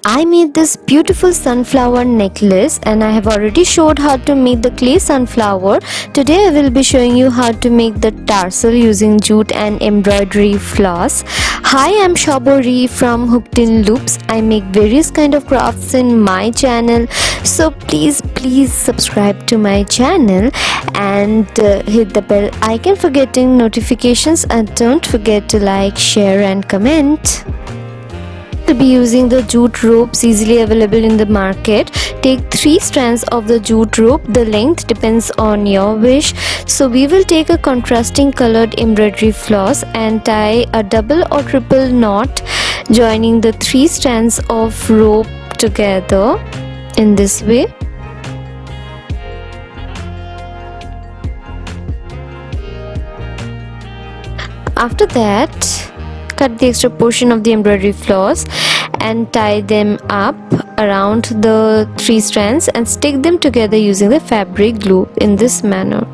I made this beautiful sunflower necklace and I have already showed how to make the clay sunflower. Today I will be showing you how to make the tassel using jute and embroidery floss. Hi, I'm Shabori from Hooked in Loops. I make various kind of crafts in my channel, so please subscribe to my channel and hit the bell icon for getting notifications, and don't forget to like, share and comment. To be using the jute ropes easily available in the market. Take 3 strands of the jute rope. The length depends on your wish. So we will take a contrasting colored embroidery floss and tie a double or triple knot, joining the 3 strands of rope together in this way. After that, cut the extra portion of the embroidery floss and tie them up around the 3 strands and stick them together using the fabric glue in this manner.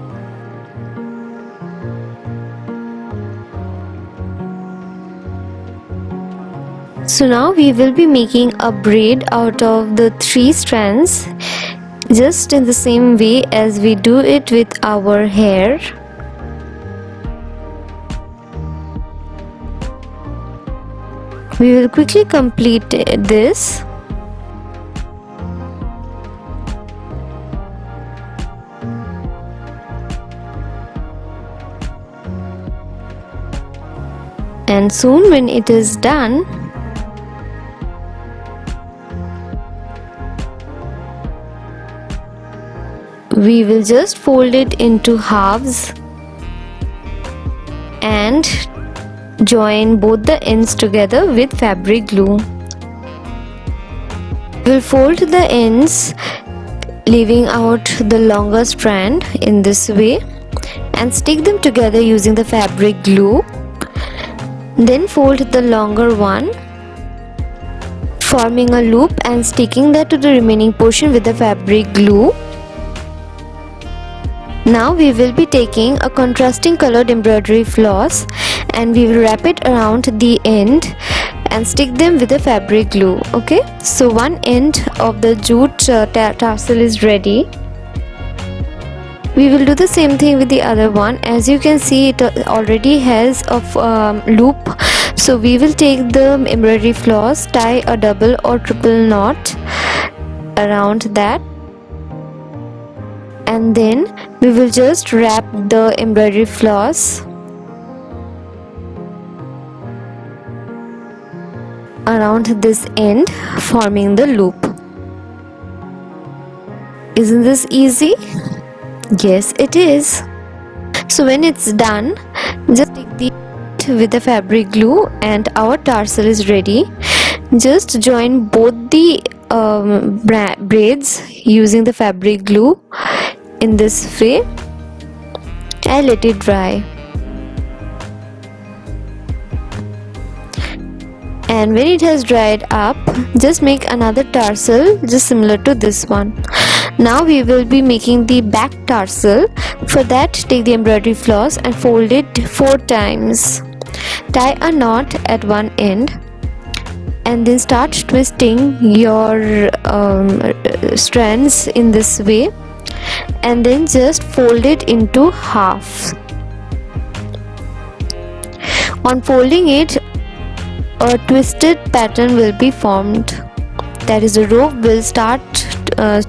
So now we will be making a braid out of the 3 strands, just in the same way as we do it with our hair. We will quickly complete this. And soon when it is done, we will just fold it into halves and join both the ends together with fabric glue. We'll fold the ends, leaving out the longer strand in this way, and stick them together using the fabric glue. Then fold the longer one, forming a loop and sticking that to the remaining portion with the fabric glue. Now we will be taking a contrasting colored embroidery floss and we will wrap it around the end and stick them with the fabric glue. Okay, so one end of the jute tassel is ready. We will do the same thing with the other one. As you can see, it already has a loop. So we will take the embroidery floss, tie a double or triple knot around that, and then we will just wrap the embroidery floss around this end, forming the loop. Isn't this easy? Yes, it is. So when it's done, just stick the with the fabric glue and our tassel is ready. Just join both the braids using the fabric glue in this way and let it dry. And when it has dried up, just make another tassel just similar to this one. Now we will be making the back tassel. For that, take the embroidery floss and fold it 4 times. Tie a knot at one end and then start twisting your strands in this way, and then just fold it into half. On folding it, a twisted pattern will be formed. That is, the rope will start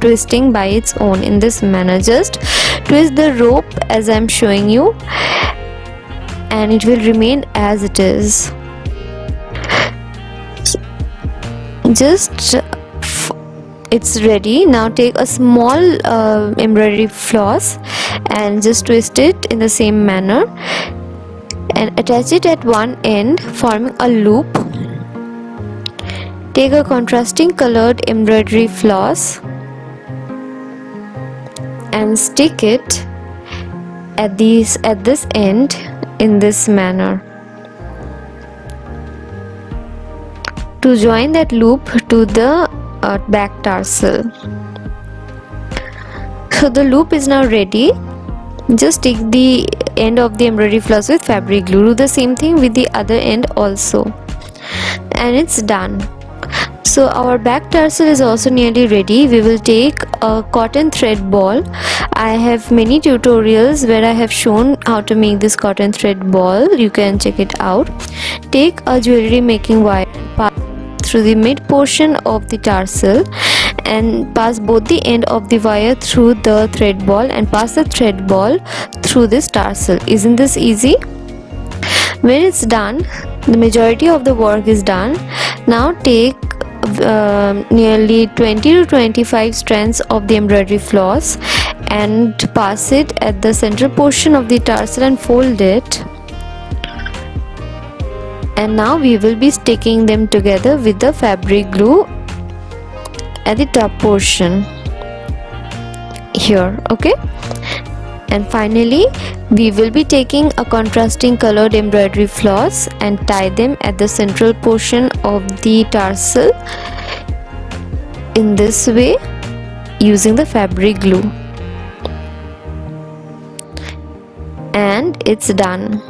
twisting by its own in this manner. Just twist the rope as I am showing you and it will remain as it is. Just it's ready. Now take a small embroidery floss and just twist it in the same manner and attach it at one end, forming a loop. Take a contrasting colored embroidery floss and stick it at this end in this manner to join that loop to the back tassel. So the loop is now ready. Just take the end of the embroidery floss with fabric glue. Do the same thing with the other end also, and it's done. So our back tassel is also nearly ready. We will take a cotton thread ball. I have many tutorials where I have shown how to make this cotton thread ball. You can check it out. Take a jewelry making wire and pass through the mid portion of the tassel and pass both the end of the wire through the thread ball and pass the thread ball through this tassel. Isn't this easy? When it's done, the majority of the work is done. Now take nearly 20 to 25 strands of the embroidery floss and pass it at the central portion of the tassel and fold it. And now we will be sticking them together with the fabric glue at the top portion here. Okay, and finally we will be taking a contrasting colored embroidery floss and tie them at the central portion of the tassel in this way using the fabric glue, and it's done.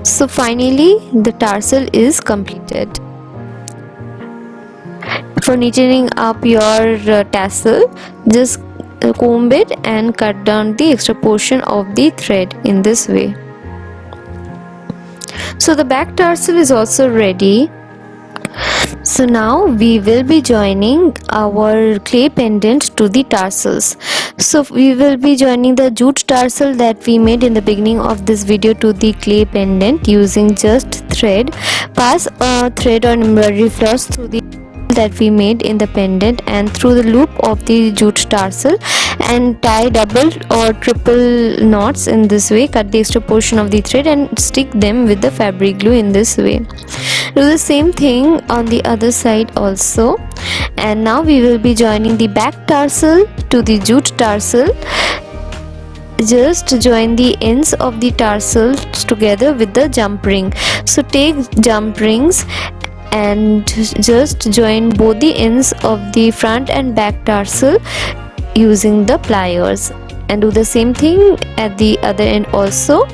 So finally the tassel is completed. For neatening up your tassel, just comb it and cut down the extra portion of the thread in this way. So the back tassel is also ready. So now we will be joining our clay pendant to the tassels. So we will be joining the jute tarsel that we made in the beginning of this video to the clay pendant using just thread. Pass a thread or embroidery floss through the that we made in the pendant and through the loop of the jute tarsel and tie double or triple knots in this way. Cut the extra portion of the thread and stick them with the fabric glue in this way. Do the same thing on the other side also. And now we will be joining the back tarsel to the jute tarsel. Just join the ends of the tarsels together with the jump ring. So take jump rings and just join both the ends of the front and back tarsel using the pliers, and do the same thing at the other end also.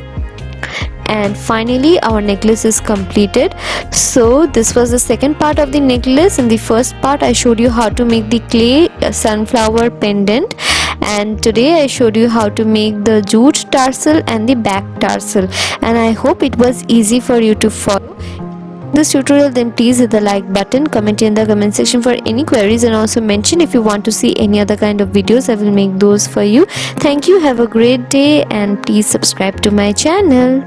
And finally our necklace is completed. So this was the second part of the necklace. In the first part I showed you how to make the clay sunflower pendant, and today I showed you how to make the jute tarsel and the back tarsel, and I hope it was easy for you to follow this tutorial. Then please hit the like button, comment in the comment section for any queries, and also mention if you want to see any other kind of videos. I will make those for you. Thank you, have a great day, and please subscribe to my channel.